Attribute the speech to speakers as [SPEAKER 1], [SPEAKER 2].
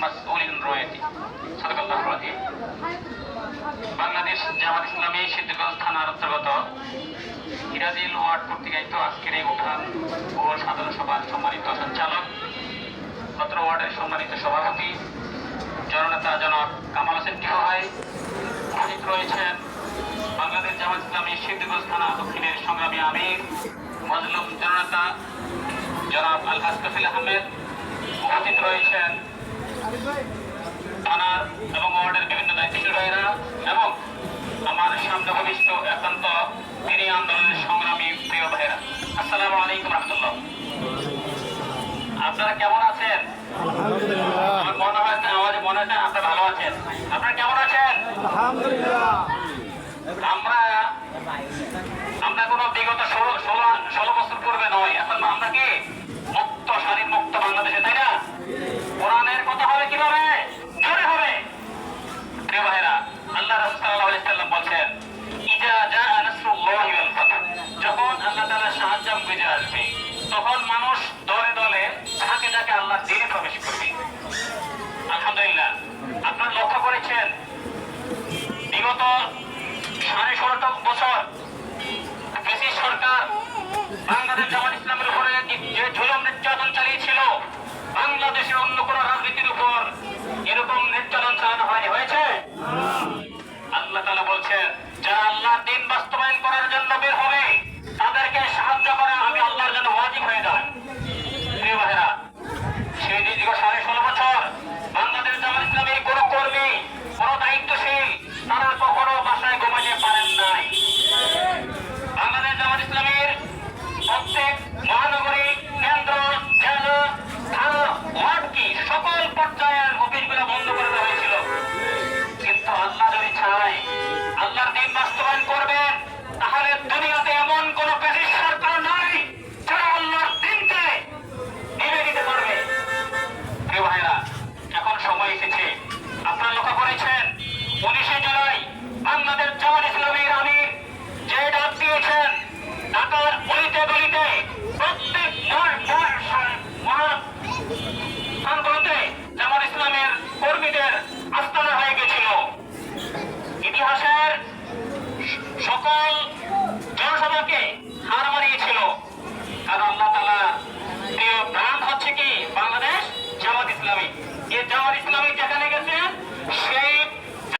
[SPEAKER 1] মাসউলিন রয়েছে। সাদাকাল্লাহু আযীম। বাংলাদেশ জামাত ইসলামী সিদ্দিকগঞ্জ থানার অন্তর্গত হিরাদিল ওয়ার্ড কর্তৃক আয়োজিত আজকের এই উঠান ও সাধারণ সভার সম্মানিত সঞ্চালক, অত্র ওয়ার্ডের সম্মানিত সভাপতি জননেতা জনাব কামাল হোসেন টিপু ভাই, উপস্থিত রয়েছেন বাংলাদেশ জামাত ইসলামী সিদ্দিকগঞ্জ থানা দক্ষিণের সংগ্রামী আমির মজলুম জননেতা জনাব আলহাজ কফিল আহমেদ, উপস্থিত রয়েছেন থানার এবং ওয়ার্ডের বিভিন্ন দায়িত্বশীল ভাইরা এবং আমার সামনে ভবিষ্ঠ একান্ত তিনি আন্দোলনের সংগ্রামী প্রিয় ভাইরা। আসসালামু আলাইকুম রহমতুল্লাহ। আপনারা কেমন আছেন? আমার মনে হয় আওয়াজে মনে হয় আপনারা ভালো আছেন। আপনারা কেমন আছেন? আমরা কোনো বিগত 16 বছর পূর্বে নয়, এখন আমরা কি মুক্ত স্বাধীন মুক্ত বাংলাদেশে, তাই না? কোরআনের কথা হবে কিভাবে? জোরে হবে। প্রিয় ভাইরা, আল্লাহ রাসূল সাল্লাল্লাহু আলাইহি ওয়াসাল্লাম বলেন, ইজা জাআ নাসরুল্লাহি ওয়াল ফাতহ, যখন আল্লাহ তাআলার সাহায্য বুঝে আসবে তখন মানুষ দলে দলে ঝাঁকে ঝাঁকে আল্লাহর দ্বীনে প্রবেশ করবে। আলহামদুলিল্লাহ, আপনারা লক্ষ্য করেছেন বিগত 16.5 বছর ব্রিটিশ সরকার বাংলাদেশ জামাত ইসলামের উপরে যে জুলুম নির্যাতন চালিয়েছিল, বাংলাদেশের অন্য কোন রাজনীতির উপর এরকম নির্যাতন